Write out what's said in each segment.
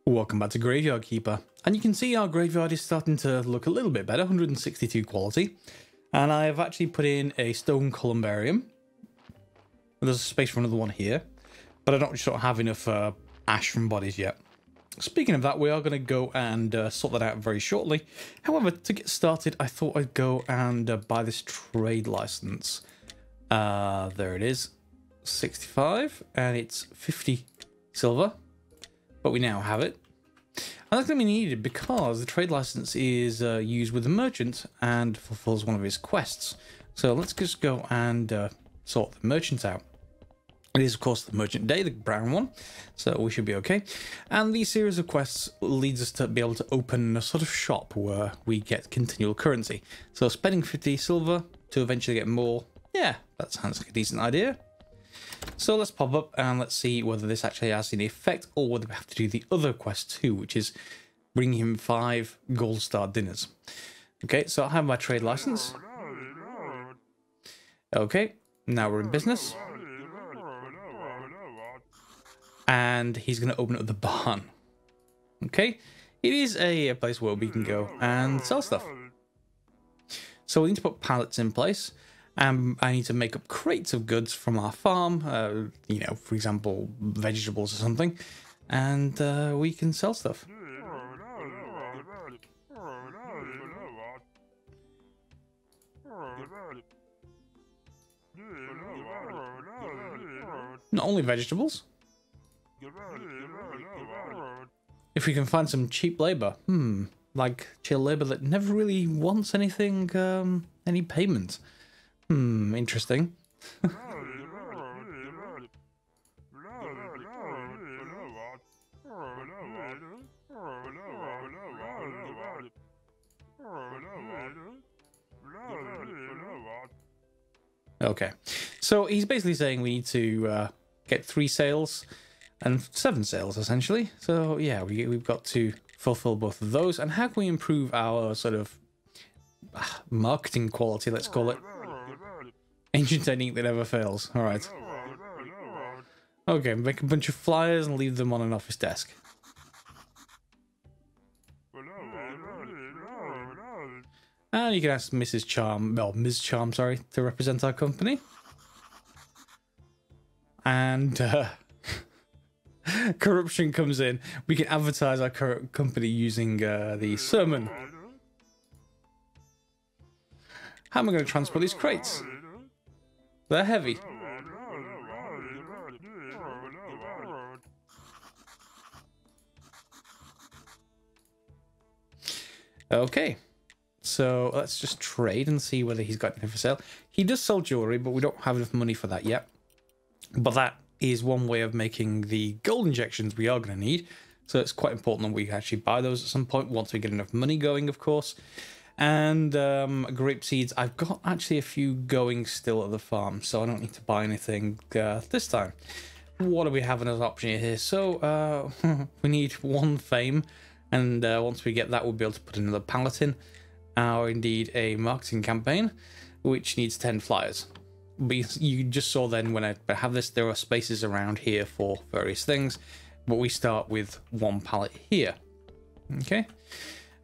Welcome back to Graveyard Keeper, and you can see our graveyard is starting to look a little bit better, 162 quality, and I've actually put in a stone columbarium. There's a space for another one here, but I don't have enough ash from bodies yet. Speaking of that, we are going to go and sort that out very shortly. However, to get started, I thought I'd go and buy this trade license. There it is, 65, and it's 50 silver. But we now have it. And that's going to be needed because the trade license is used with the merchant and fulfills one of his quests. So let's just go and sort the merchant out. It is, of course, the merchant day, the brown one, so we should be okay. And these series of quests leads us to be able to open a sort of shop where we get continual currency. So spending 50 silver to eventually get more, yeah, that sounds like a decent idea. So let's pop up and let's see whether this actually has any effect or whether we have to do the other quest too, which is bring him 5 gold star dinners. Okay, so I have my trade license. Okay, now we're in business. And he's going to open up the barn. Okay, it is a place where we can go and sell stuff. So we need to put pallets in place. I need to make up crates of goods from our farm, you know, for example, vegetables or something, and we can sell stuff. Not only vegetables. If we can find some cheap labor, like chill labor that never really wants anything, any payment. Interesting. Okay, so he's basically saying we need to get 3 sales and 7 sales essentially. So yeah, we've got to fulfill both of those. And how can we improve our sort of marketing quality, let's call it? Ancient technique that never fails. All right. Okay, make a bunch of flyers and leave them on an office desk. And you can ask Mrs. Charm, well, Ms. Charm, sorry, to represent our company. And corruption comes in. We can advertise our current company using the sermon. How am I going to transport these crates? They're heavy. Okay, so let's just trade and see whether he's got anything for sale. He does sell jewelry, but we don't have enough money for that yet. But that is one way of making the gold injections we are going to need. So it's quite important that we actually buy those at some point once we get enough money going, of course. And grape seeds, I've got actually a few going still at the farm, so I don't need to buy anything this time. What do we have as an option here? So we need 1 fame, and once we get that, we'll be able to put another pallet in, or indeed a marketing campaign, which needs 10 flyers. But you just saw then when I have this, there are spaces around here for various things, but we start with 1 pallet here. Okay,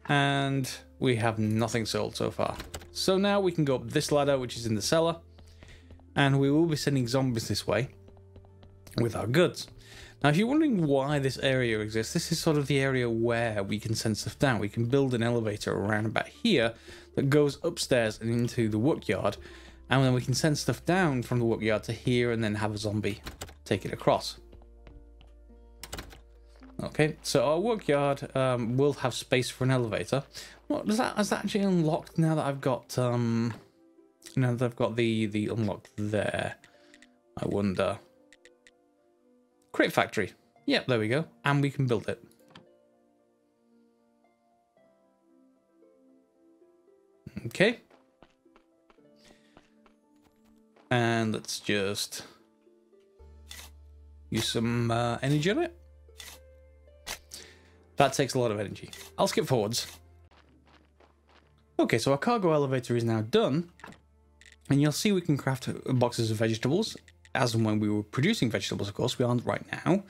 and we have nothing sold so far. So now we can go up this ladder, which is in the cellar, and we will be sending zombies this way with our goods. Now, if you're wondering why this area exists, this is sort of the area where we can send stuff down. We can build an elevator around about here that goes upstairs and into the workyard, and then we can send stuff down from the workyard to here and then have a zombie take it across. Okay, so our workyard will have space for an elevator. What does that, has that actually unlocked now that I've got now that I've got the unlocked there? I wonder. Crate factory. Yep, there we go. And we can build it. Okay. And let's just use some energy on it. That takes a lot of energy. I'll skip forwards. Okay, so our cargo elevator is now done. And you'll see we can craft boxes of vegetables as and when we were producing vegetables, of course. We aren't right now.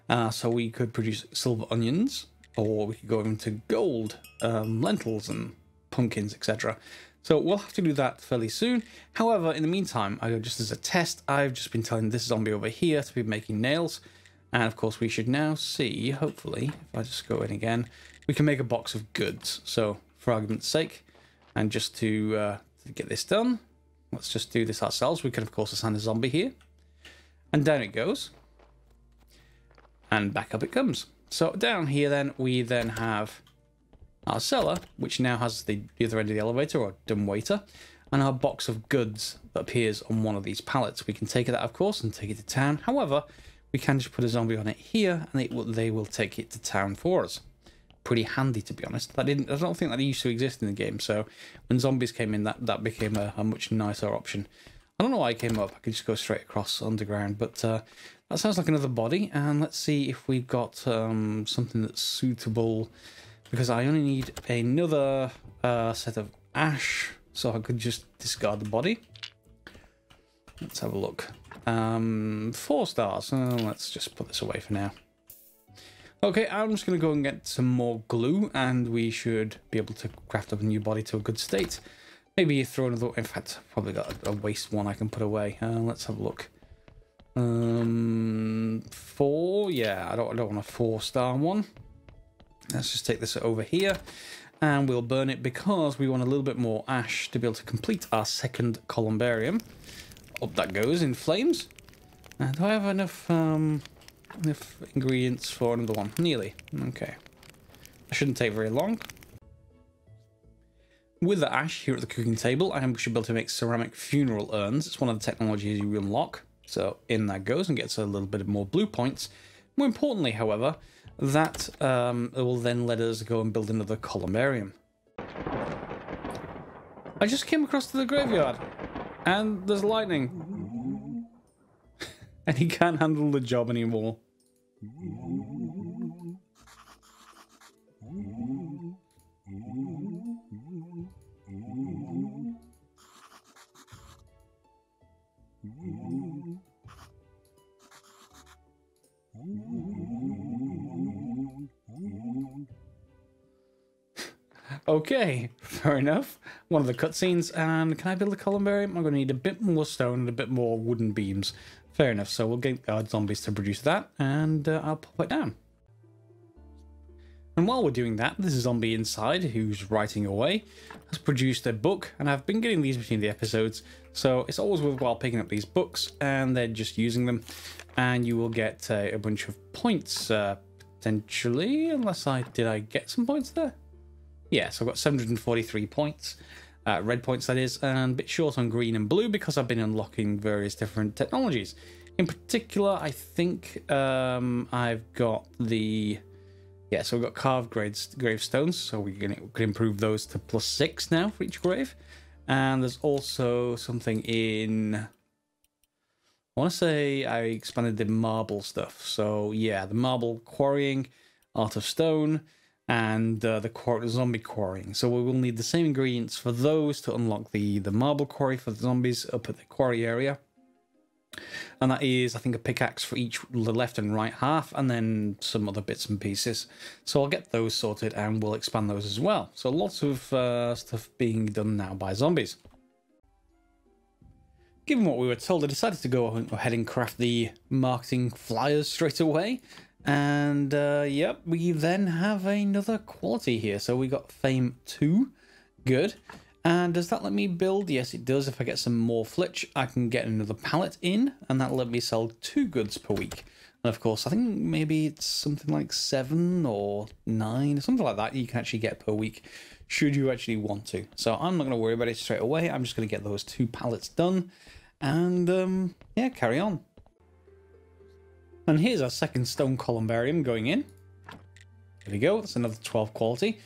So we could produce silver onions, or we could go into gold, lentils and pumpkins, etc. So we'll have to do that fairly soon. However, in the meantime, just as a test, I've just been telling this zombie over here to be making nails. And of course, we should now see, hopefully, if I just go in again, we can make a box of goods. So for argument's sake, and just to get this done, let's just do this ourselves. We can, of course, assign a zombie here. And down it goes. And back up it comes. So down here, then, we then have our cellar, which now has the other end of the elevator, or dumbwaiter, and our box of goods that appears on one of these pallets. We can take it out, of course, and take it to town. However, we can just put a zombie on it here, and they will take it to town for us. Pretty handy, to be honest. I don't think that used to exist in the game, so when zombies came in, that became a much nicer option. I don't know why I came up. I could just go straight across underground, but that sounds like another body, and let's see if we've got something that's suitable, because I only need another set of ash, so I could just discard the body. Let's have a look. 4 stars. Let's just put this away for now. Okay, I'm just going to go and get some more glue, and we should be able to craft up a new body to a good state. Maybe throw another... In fact, I've probably got a waste one I can put away. Let's have a look. 4. Yeah, I don't want a 4-star one. Let's just take this over here, and we'll burn it because we want a little bit more ash to be able to complete our second columbarium. Up that goes in flames. Do I have enough ingredients for another one? Nearly. Okay. That shouldn't take very long. With the ash here at the cooking table, I should be able to make ceramic funeral urns. It's one of the technologies you unlock. So in that goes and gets a little bit more blue points. More importantly, however, that will then let us go and build another columbarium. I just came across to the graveyard, and there's lightning. And he can't handle the job anymore. Okay, fair enough. One of the cutscenes, and can I build a columbarium? I'm going to need a bit more stone and a bit more wooden beams. Fair enough, so we'll get our zombies to produce that, and I'll pop it down. And while we're doing that, this zombie inside, who's writing away, has produced a book, and I've been getting these between the episodes, so it's always worthwhile picking up these books, and then just using them, and you will get a bunch of points, potentially, unless did I get some points there? Yeah, so I've got 743 points, red points that is, and a bit short on green and blue because I've been unlocking various different technologies. In particular, I think I've got the... Yeah, so we've got carved gravestones, so we can improve those to +6 now for each grave. And there's also something in... I want to say I expanded the marble stuff. So yeah, the marble quarrying, art of stone, and the zombie quarrying. So we will need the same ingredients for those to unlock the marble quarry for the zombies up at the quarry area. And that is, I think, a pickaxe for each the left and right half, and then some other bits and pieces. So I'll get those sorted, and we'll expand those as well. So lots of stuff being done now by zombies. Given what we were told, I decided to go ahead and craft the marketing flyers straight away. And yep, we then have another quality here. So we got Fame 2. Good. And does that let me build? Yes, it does. If I get some more flitch, I can get another pallet in, and that'll let me sell 2 goods per week. And of course, I think maybe it's something like 7 or 9, something like that you can actually get per week, should you actually want to. So I'm not going to worry about it straight away. I'm just going to get those 2 pallets done, and yeah, carry on. And here's our second stone columbarium going in. There we go. That's another 12 quality.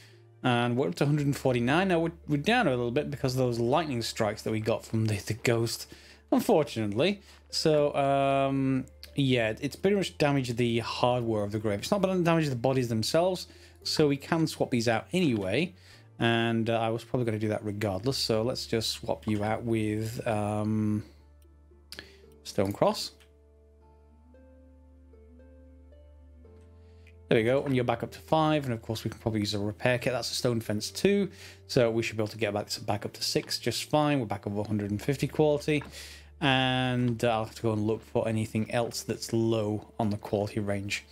And we're up to 149. Now we're down a little bit because of those lightning strikes that we got from the ghost, unfortunately. So, yeah, it's pretty much damaged the hardware of the grave. It's not going to damage the bodies themselves, so we can swap these out anyway. And I was probably going to do that regardless. So let's just swap you out with Stone Cross. There we go, and you're back up to 5, and of course we can probably use a repair kit. That's a stone fence 2, so we should be able to get back up to 6 just fine. We're back up 150 quality, and I'll have to go and look for anything else that's low on the quality range.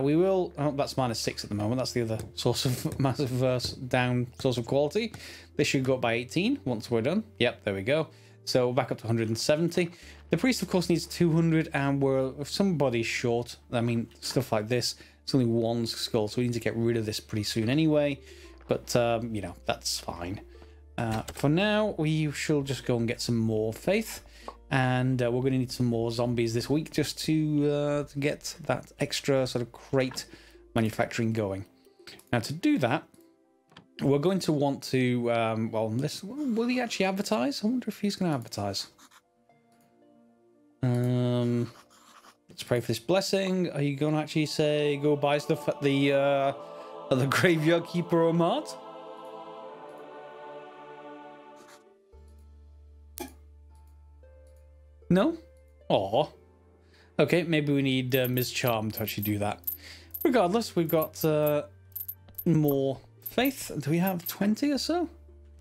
We will, oh, that's -6 at the moment. That's the other source of massive down source of quality. This should go up by 18 once we're done. Yep, there we go. So we're back up to 170. The priest, of course, needs 200, and if somebody's short, I mean, stuff like this, it's only one skull, so we need to get rid of this pretty soon anyway. But, you know, that's fine. For now, we shall just go and get some more faith. And we're going to need some more zombies this week just to get that extra sort of crate manufacturing going. Now, to do that, we're going to want to, well, will he actually advertise? I wonder if he's going to advertise. Let's pray for this blessing. Are you going to actually say go buy stuff at the graveyard keeper or mart? No? Aw. Okay, maybe we need Ms. Charm to actually do that. Regardless, we've got more faith. Do we have 20 or so?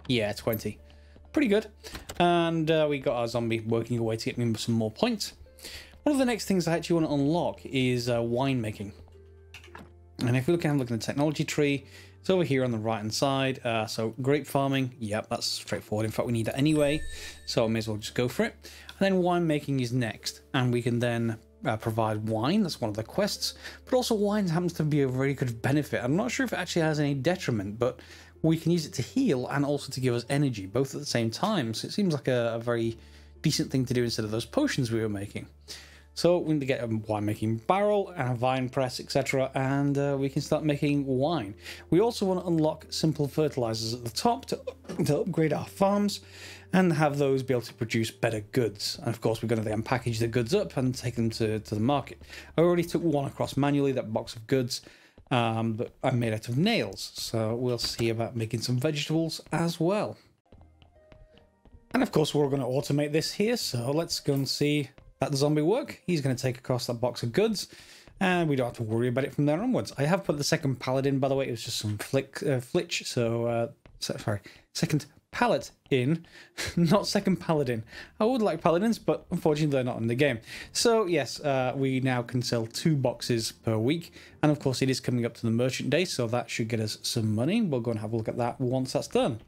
Yeah, 20. Pretty good. And we got our zombie working away to get me some more points. One of the next things I actually want to unlock is winemaking. And if we look at the technology tree, it's over here on the right hand side. So grape farming, yep, that's straightforward. In fact, we need that anyway, so I may as well just go for it. And then winemaking is next, and we can then provide wine. That's one of the quests, but also wine happens to be a very good benefit. I'm not sure if it actually has any detriment, but we can use it to heal and also to give us energy, both at the same time. So it seems like a very decent thing to do instead of those potions we were making. So we need to get a winemaking barrel and a vine press, etc., and we can start making wine. We also want to unlock simple fertilizers at the top to upgrade our farms and have those be able to produce better goods. And of course, we're going to then package the goods up and take them to the market. I already took one across manually, that box of goods that I made out of nails. So we'll see about making some vegetables as well. And of course, we're going to automate this here. So let's go and see that zombie work. He's going to take across that box of goods, and we don't have to worry about it from there onwards. I have put the second pallet in, by the way. It was just some flitch. Sorry, second pallet in, not second paladin. I would like paladins, but unfortunately they're not in the game. So yes, we now can sell 2 boxes per week, and of course it is coming up to the merchant day, so that should get us some money. We'll go and have a look at that once that's done.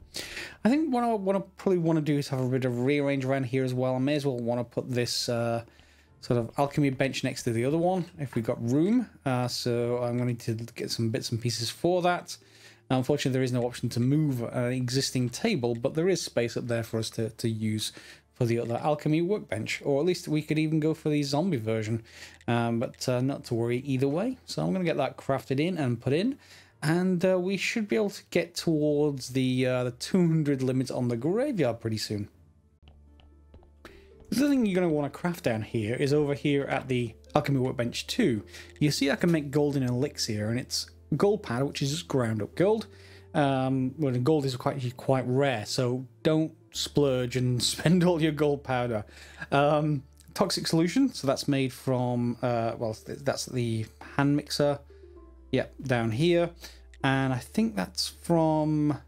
I think what I probably want to do is have a bit of rearrange around here as well. I may as well want to put this sort of alchemy bench next to the other one if we've got room. So I'm going to need to get some bits and pieces for that. Unfortunately, there is no option to move an existing table, but there is space up there for us to use for the other alchemy workbench, or at least we could even go for the zombie version, but not to worry either way. So I'm going to get that crafted in and put in, and we should be able to get towards the 200 limit on the graveyard pretty soon. The other thing you're going to want to craft down here is over here at the alchemy workbench 2. You see I can make golden elixir, and it's gold powder, which is just ground up gold. Well, the gold is quite rare, so don't splurge and spend all your gold powder. Toxic solution, so that's made from well, that's the hand mixer, yep, down here, and I think that's from,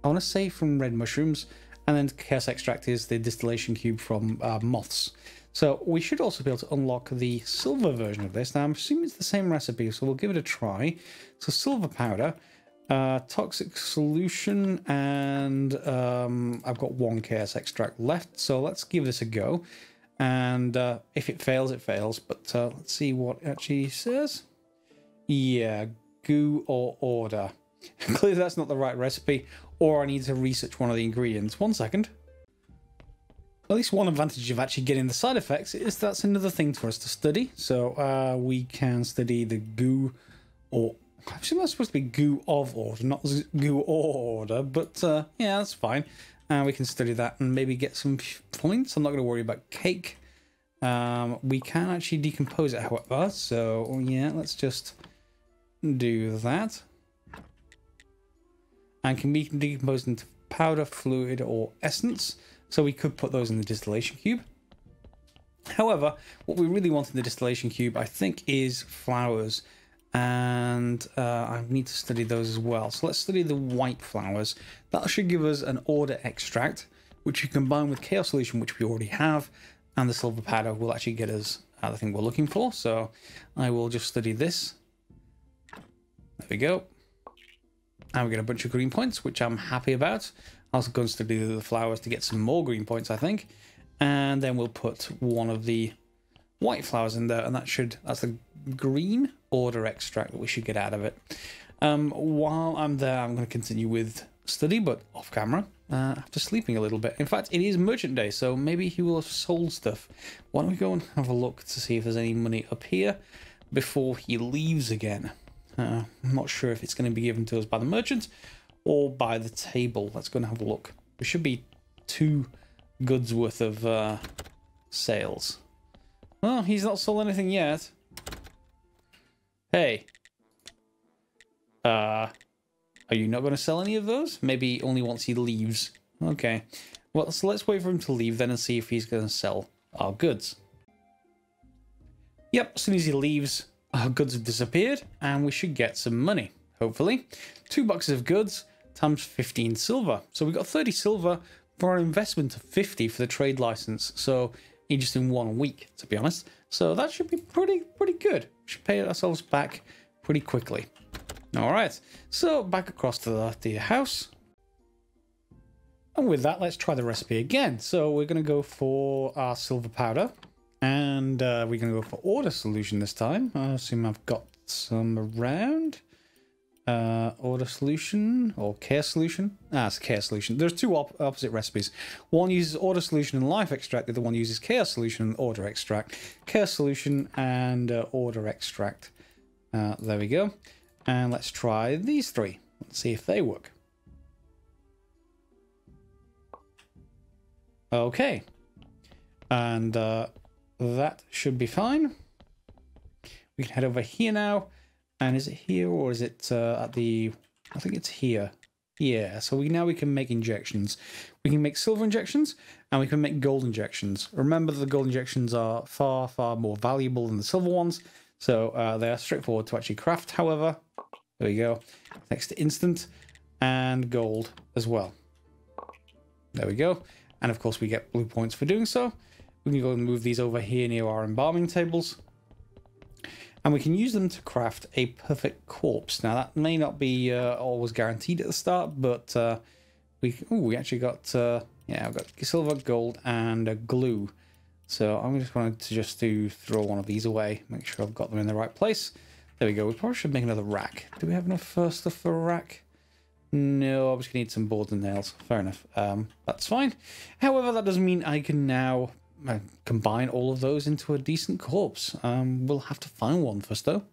I want to say from red mushrooms, and then chaos extract is the distillation cube from moths. So we should also be able to unlock the silver version of this. Now I'm assuming it's the same recipe, so we'll give it a try. So silver powder, toxic solution, and I've got 1 chaos extract left. So let's give this a go. And if it fails, it fails. But let's see what it actually says. Yeah, goo or order. Clearly that's not the right recipe, or I need to research one of the ingredients. 1 second. At least one advantage of actually getting the side effects is that's another thing for us to study. So we can study the goo, or actually that's supposed to be goo of order, not goo or order, but yeah, that's fine. We can study that and maybe get some points. I'm not going to worry about cake. We can actually decompose it, however, so yeah, let's just do that. And can be decomposed into powder, fluid, or essence. So we could put those in the distillation cube. However, what we really want in the distillation cube, I think, is flowers and I need to study those as well. So let's study the white flowers. That should give us an order extract, which you combine with chaos solution, which we already have, and the silver powder will actually get us the thing we're looking for. So I will just study this. There we go. And we get a bunch of green points, which I'm happy about. I'll also go and study the flowers to get some more green points, I think. And then we'll put one of the white flowers in there, and that's the green order extract that we should get out of it. While I'm there, I'm going to continue with study, but off camera, after sleeping a little bit. In fact, it is merchant day, so maybe he will have sold stuff. Why don't we go and have a look to see if there's any money up here before he leaves again. I'm not sure if it's going to be given to us by the merchant or by the table. Let's go and have a look. There should be 2 goods worth of sales. Oh, he's not sold anything yet. Hey. Are you not going to sell any of those? Maybe only once he leaves. Okay. Well, so let's wait for him to leave then and see if he's going to sell our goods. Yep, as soon as he leaves, our goods have disappeared, and we should get some money, hopefully. 2 boxes of goods times 15 silver. So we got 30 silver for an investment of 50 for the trade license. So just in 1 week, to be honest. So that should be pretty good. We should pay ourselves back pretty quickly. All right, so back across to the house. And with that, let's try the recipe again. So we're going to go for our silver powder. And we're going to go for order solution this time. I assume I've got some around. Order solution or care solution. It's care solution. There's 2 opposite recipes. One uses order solution and life extract. The other one uses chaos solution and order extract. Chaos solution and order extract. There we go. And let's try these 3. Let's see if they work. Okay. And that should be fine. We can head over here now. And is it here or is it at the... I think it's here. Yeah, so now we can make injections. We can make silver injections and we can make gold injections. Remember that the gold injections are far, far more valuable than the silver ones. So they are straightforward to actually craft, however. There we go. Next to instant and gold as well. There we go. And of course we get blue points for doing so. We can go and move these over here near our embalming tables. And we can use them to craft a perfect corpse. Now that may not be always guaranteed at the start, but we actually got yeah, I've got silver, gold, and glue. So I'm just going to throw one of these away, make sure I've got them in the right place. There we go. We probably should make another rack. Do we have enough stuff for a rack? No, I'm just gonna need some boards and nails. Fair enough. That's fine. However, that doesn't mean I can now combine all of those into a decent corpse. We'll have to find one first, though.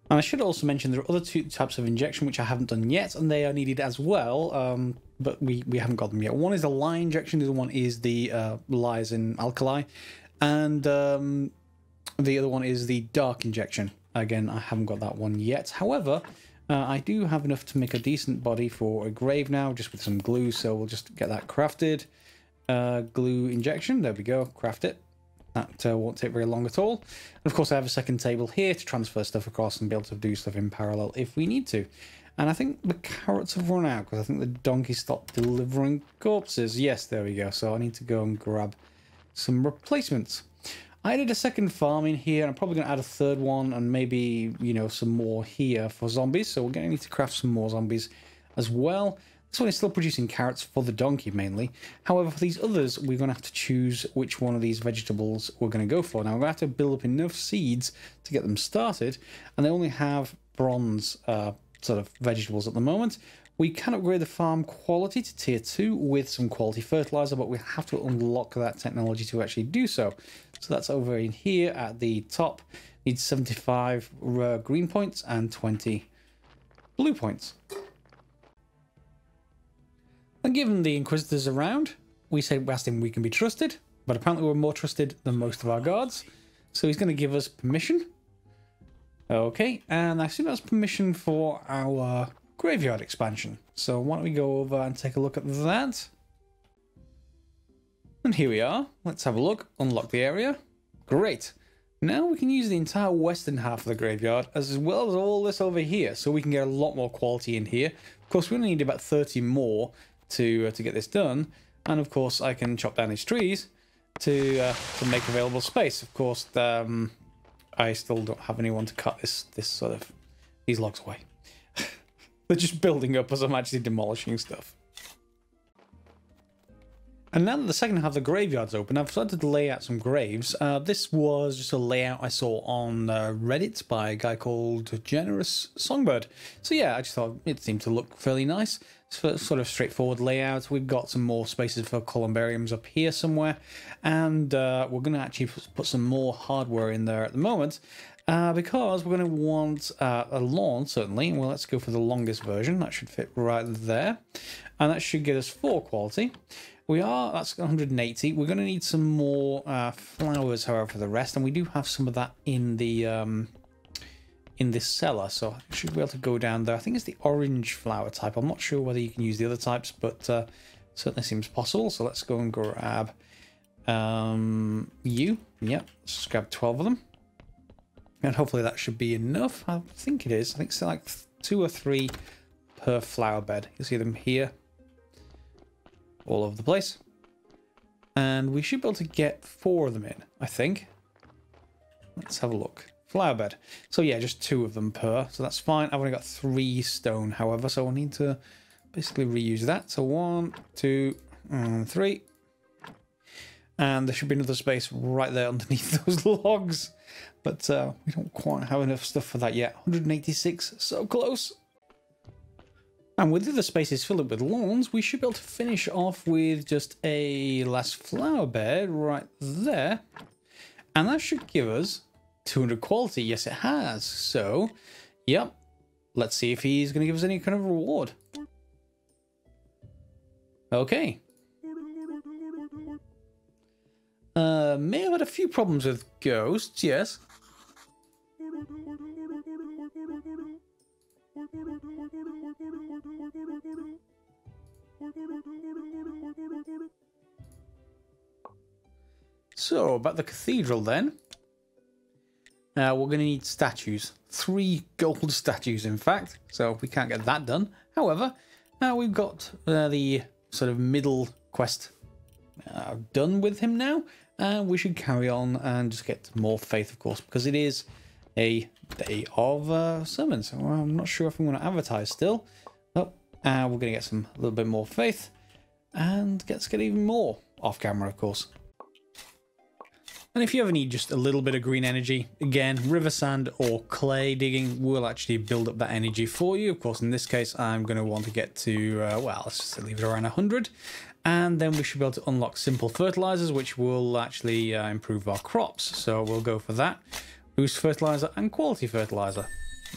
And I should also mention there are other 2 types of injection which I haven't done yet, and they are needed as well, but we haven't got them yet. One is a lye injection, the other one is the lyes in alkali, and the other one is the dark injection. Again, I haven't got that one yet. However, I do have enough to make a decent body for a grave now, just with some glue, so we'll just get that crafted. Glue injection, there we go, craft it. That won't take very long at all. And of course I have a second table here to transfer stuff across and be able to do stuff in parallel if we need to. And I think the carrots have run out because I think the donkey stopped delivering corpses. Yes, there we go. So I need to go and grab some replacements. I added a second farm in here. I'm probably going to add a third one and maybe, you know, some more here for zombies. So we're going to need to craft some more zombies as well. This one is still producing carrots for the donkey mainly. However, for these others, we're going to have to choose which one of these vegetables we're going to go for. Now, we're going to have to build up enough seeds to get them started. And they only have bronze sort of vegetables at the moment. We can upgrade the farm quality to tier 2 with some quality fertilizer, but we have to unlock that technology to actually do so. So that's over in here at the top. Needs 75 green points and 20 blue points. And given the Inquisitors around, we asked him we can be trusted, but apparently we're more trusted than most of our guards. So he's going to give us permission. Okay, and I assume that's permission for our graveyard expansion. So why don't we go over and take a look at that? And here we are. Let's have a look. Unlock the area. Great. Now we can use the entire western half of the graveyard as well as all this over here, so we can get a lot more quality in here. Of course, we only need about 30 more to get this done, and of course I can chop down these trees to make available space. Of course, I still don't have anyone to cut these logs away. They're just building up as I'm actually demolishing stuff. And now that the second half of the graveyard's open, I've started to lay out some graves. This was just a layout I saw on Reddit by a guy called Generous Songbird. So yeah, I just thought it seemed to look fairly nice. It's sort of straightforward layout. We've got some more spaces for columbariums up here somewhere. And we're going to actually put some more hardware in there at the moment. Because we're going to want a lawn, certainly. Well, let's go for the longest version. That should fit right there. And that should get us 4 quality. That's 180. We're going to need some more flowers, however, for the rest, and we do have some of that in the in this cellar, so I should be able to go down there. I think it's the orange flower type. I'm not sure whether you can use the other types, but certainly seems possible. So let's go and grab you. Yep, let's just grab 12 of them, and hopefully that should be enough. I think it is. I think it's like 2 or 3 per flower bed. You see them here, all over the place, and we should be able to get 4 of them in, I think. Let's have a look. Flower bed. So yeah, just 2 of them per, so that's fine. I've only got 3 stone, however, so I'll need to basically reuse that. So 1, 2, and 3, and there should be another space right there underneath those logs, but we don't quite have enough stuff for that yet. 186, so close. And with the other spaces filled up with lawns, we should be able to finish off with just a last flower bed right there. And that should give us 200 quality. Yes, it has. So, yep. Let's see if he's going to give us any kind of reward. Okay. May have had a few problems with ghosts, yes. So, about the cathedral then. We're going to need statues. 3 gold statues, in fact. So, we can't get that done. However, we've got the sort of middle quest done with him now. And we should carry on and just get more faith, of course, because it is a day of sermons. So I'm not sure if I'm going to advertise still. Oh, we're going to get a little bit more faith. And let's get even more off camera, of course. And if you ever need just a little bit of green energy, again, river sand or clay digging will actually build up that energy for you. Of course, in this case, I'm going to want to get to, well, let's just leave it around 100. And then we should be able to unlock simple fertilizers, which will actually improve our crops. So we'll go for that. Boost fertilizer and quality fertilizer.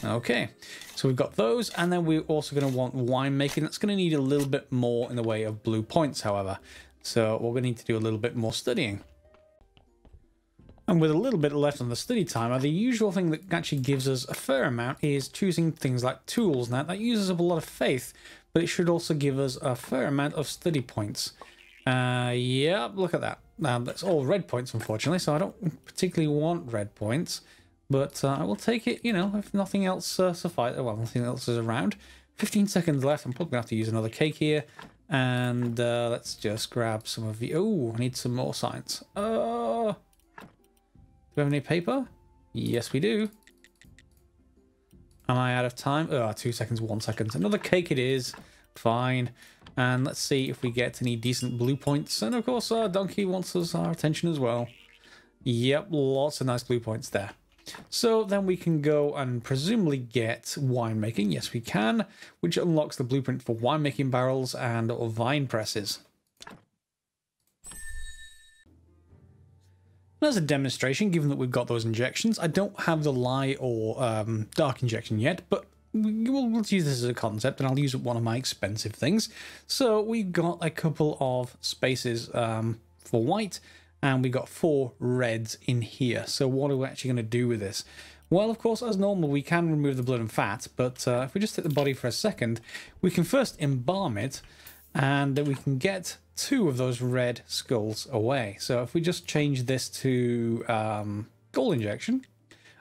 Okay, so we've got those. And then we're also going to want winemaking. That's going to need a little bit more in the way of blue points, however. So we're going to need to do a little bit more studying. And with a little bit left on the study timer, the usual thing that actually gives us a fair amount is choosing things like tools. Now, that uses up a lot of faith, but it should also give us a fair amount of study points. Yeah, look at that. That's all red points, unfortunately, so I don't particularly want red points, but I will take it, you know, if nothing else suffices. Well, nothing else is around. 15 seconds left. I'm probably going to have to use another cake here. And let's just grab some of the... Oh, I need some more science. Do we have any paper? Yes, we do. Am I out of time? 2 seconds, 1 second. Another cake it is. Fine. And let's see if we get any decent blue points. And of course, our donkey wants our attention as well. Yep, lots of nice blue points there. So then we can go and presumably get winemaking. Yes, we can. Which unlocks the blueprint for winemaking barrels and vine presses. As a demonstration, given that we've got those injections, I don't have the light or dark injection yet, but we'll use this as a concept, and I'll use one of my expensive things. So we've got a couple of spaces for white, and we got 4 reds in here. So what are we actually going to do with this? Well, of course, as normal, we can remove the blood and fat, but if we just hit the body for a second, we can first embalm it, and then we can get 2 of those red skulls away. So if we just change this to gold injection.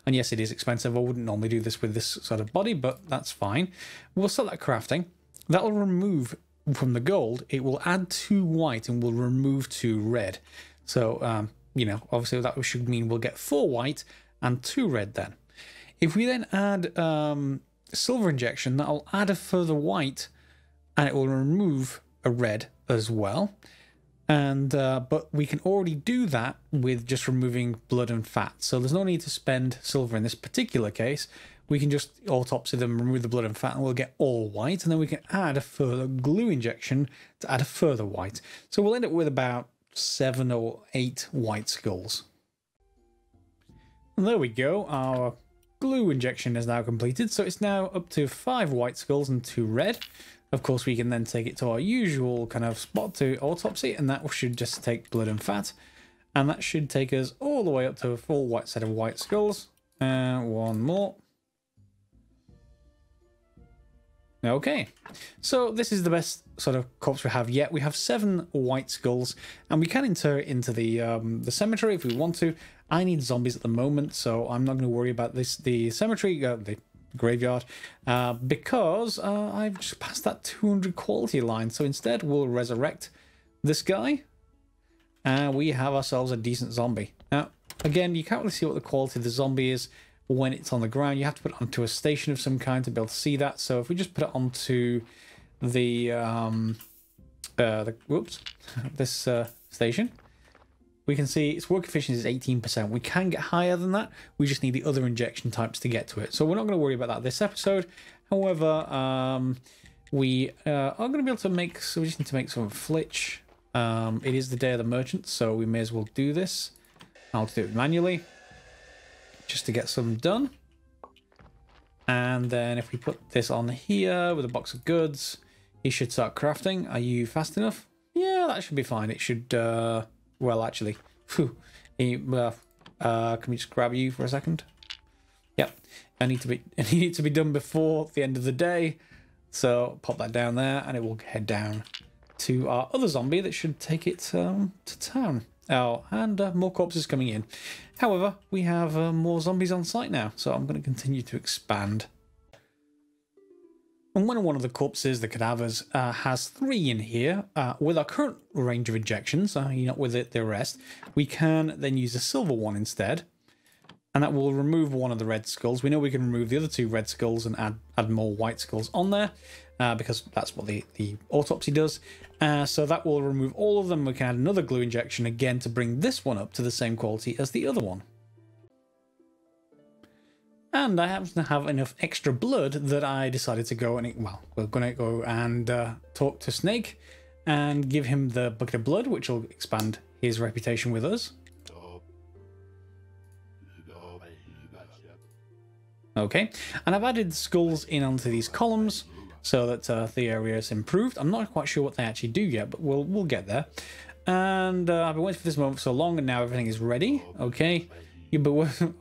And yes, it is expensive. I wouldn't normally do this with this sort of body, but that's fine. We'll set that crafting. That'll remove from the gold. It will add 2 white and will remove 2 red. So, you know, obviously that should mean we'll get 4 white and 2 red then. If we then add silver injection, that'll add a further white and it will remove a red as well. And but we can already do that with just removing blood and fat. So there's no need to spend silver in this particular case. We can just autopsy them, remove the blood and fat, and we'll get all white. And then we can add a further glue injection to add a further white. So we'll end up with about 7 or 8 white skulls. And there we go. Our glue injection is now completed. So it's now up to 5 white skulls and 2 red. Of course, we can then take it to our usual kind of spot to autopsy, and that should just take blood and fat. And that should take us all the way up to a full white set of white skulls. One more. Okay, so this is the best sort of corpse we have yet. We have 7 white skulls, and we can inter it into the cemetery if we want to. I need zombies at the moment, so I'm not going to worry about this. The cemetery, the graveyard, because I've just passed that 200 quality line. So instead, we'll resurrect this guy, and we have ourselves a decent zombie. Now, again, you can't really see what the quality of the zombie is when it's on the ground. You have to put it onto a station of some kind to be able to see that. So if we just put it onto the this station, we can see its work efficiency is 18%. We can get higher than that. We just need the other injection types to get to it. So we're not going to worry about that this episode. However, we are going to be able to make, so we just need to make some flitch. It is the day of the merchant, so we may as well do this. I'll do it manually, just to get some done. And then if we put this on here with a box of goods, he should start crafting. Are you fast enough? Yeah, that should be fine. It should, well, actually, can we just grab you for a second? Yep, I need to be done before the end of the day. So pop that down there, and it will head down to our other zombie that should take it to town. Oh, and more corpses coming in. However, we have more zombies on site now, so I'm going to continue to expand. And when one of the corpses, the cadavers, has 3 in here, with our current range of injections, not with the rest, we can then use a silver one instead, and that will remove one of the red skulls. We know we can remove the other 2 red skulls and add more white skulls on there, because that's what the autopsy does. So that will remove all of them. We can add another glue injection again to bring this one up to the same quality as the other one. And I happen to have enough extra blood that I decided to go and, well, we're going to go and talk to Snake and give him the bucket of blood, which will expand his reputation with us. Okay, and I've added skulls in onto these columns so that the area is improved. I'm not quite sure what they actually do yet, but we'll get there. And I've been waiting for this moment for so long, and now everything is ready. Okay. Yeah, but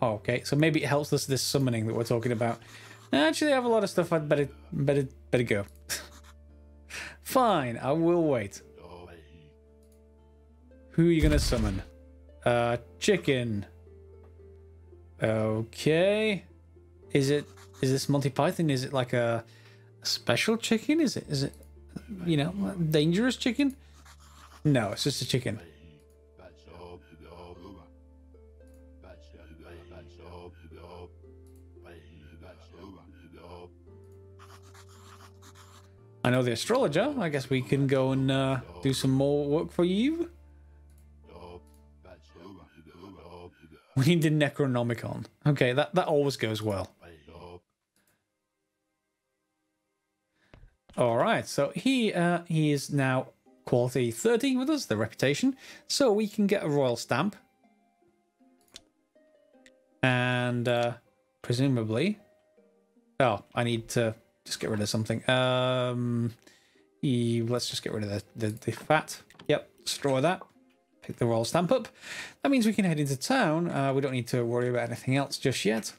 oh, okay, so maybe it helps us this summoning that we're talking about. Actually, I have a lot of stuff. I'd better go. Fine, I will wait. Who are you gonna summon? Chicken. Okay. Is this Monty Python? Is it like a special chicken? Is it you know, dangerous chicken? No, it's just a chicken. I know the astrologer. I guess we can go and do some more work for you. We need the Necronomicon. Okay, that always goes well. All right, so he is now quality 30 with us, the reputation. So we can get a royal stamp. And presumably... Oh, I need to just get rid of something. Let's just get rid of the fat. Yep, destroy that. Pick the royal stamp up. That means we can head into town. We don't need to worry about anything else just yet.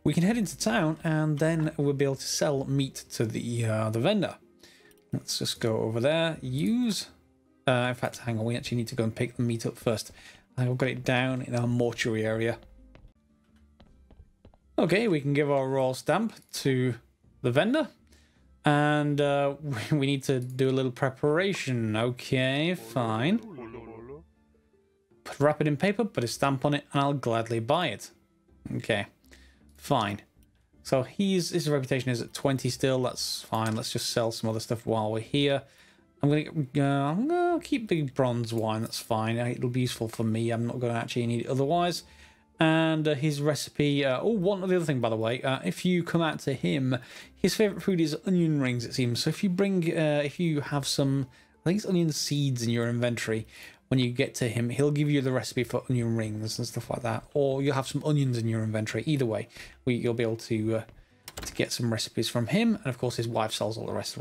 We can head into town, and then we'll be able to sell meat to the vendor. Let's just go over there. Use. In fact, hang on. We actually need to go and pick the meat up first. I've got it down in our mortuary area. Okay, we can give our royal stamp to the vendor. And we need to do a little preparation. Okay, fine. Wrap it in paper, put a stamp on it, and I'll gladly buy it. Okay, fine. So his reputation is at 20 still. That's fine. Let's just sell some other stuff while we're here. I'm gonna keep the bronze wine. That's fine. It'll be useful for me. I'm not gonna actually need it otherwise. And his recipe. Oh, one other thing, by the way. If you come out to him, his favorite food is onion rings. It seems. So if you bring, if you have some, I think it's onion seeds in your inventory. When you get to him, he'll give you the recipe for onion rings and stuff like that, or you'll have some onions in your inventory. Either way, you'll be able to get some recipes from him, and of course his wife sells all the rest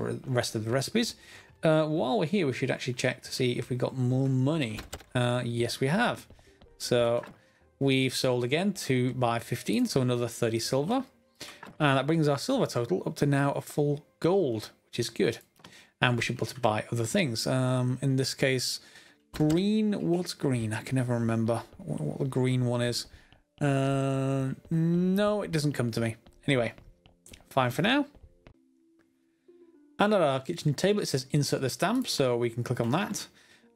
of the recipes. While we're here, we should actually check to see if we got more money. Yes, we have. So we've sold again to buy 15, so another 30 silver, and that brings our silver total up to now a full gold, which is good. And we should be able to buy other things. In this case. Green, what's green? I can never remember what the green one is. No, it doesn't come to me. Anyway, fine for now. And at our kitchen table, it says insert the stamp, so we can click on that.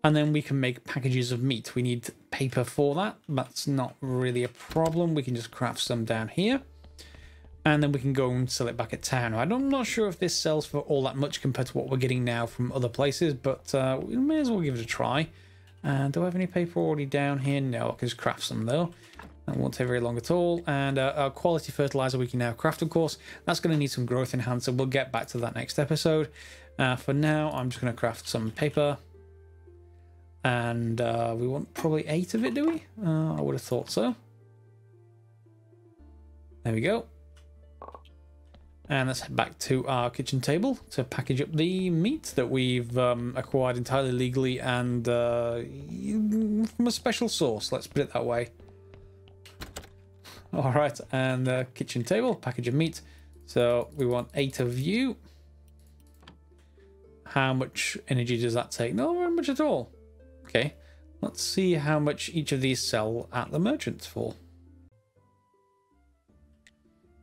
And then we can make packages of meat. We need paper for that. That's not really a problem. We can just craft some down here. And then we can go and sell it back at town. I'm not sure if this sells for all that much compared to what we're getting now from other places, but we may as well give it a try. And do I have any paper already down here? No, I can just craft some though. That won't take very long at all. And our quality fertilizer we can now craft, of course. That's going to need some growth enhancer. We'll get back to that next episode. For now, I'm just going to craft some paper. And we want probably 8 of it, do we? I would have thought so. There we go. And let's head back to our kitchen table to package up the meat that we've acquired entirely legally and from a special source, let's put it that way. All right, and the kitchen table, package of meat. So we want 8 of you. How much energy does that take? Not very much at all. Okay, let's see how much each of these sell at the merchants for.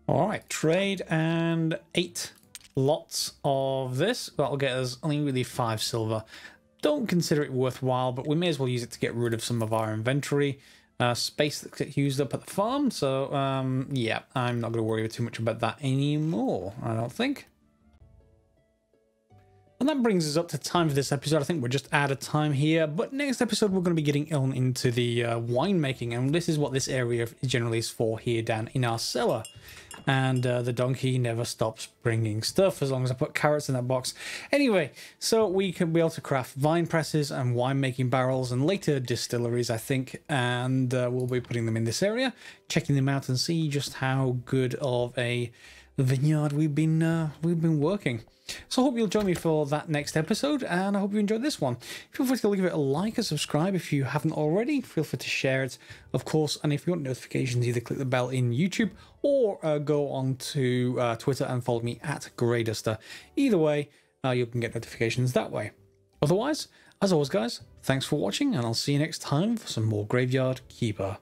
All right, trade and 8 lots of this. That'll get us only really 5 silver. Don't consider it worthwhile, but we may as well use it to get rid of some of our inventory space that gets used up at the farm. So, yeah, I'm not going to worry too much about that anymore, I don't think. And that brings us up to time for this episode. I think we're just out of time here. But next episode, we're going to be getting on into the winemaking. And this is what this area generally is for here down in our cellar. And the donkey never stops bringing stuff as long as I put carrots in that box. Anyway, so we can be able to craft vine presses and winemaking barrels and later distilleries, I think. And we'll be putting them in this area, checking them out and see just how good of a vineyard we've been working. So I hope you'll join me for that next episode, and I hope you enjoyed this one. Feel free to give it a like and subscribe if you haven't already. Feel free to share it, of course, and if you want notifications, either click the bell in YouTube or go on to Twitter and follow me at Greyduster. Either way, you can get notifications that way. Otherwise, as always, guys, thanks for watching, and I'll see you next time for some more Graveyard Keeper.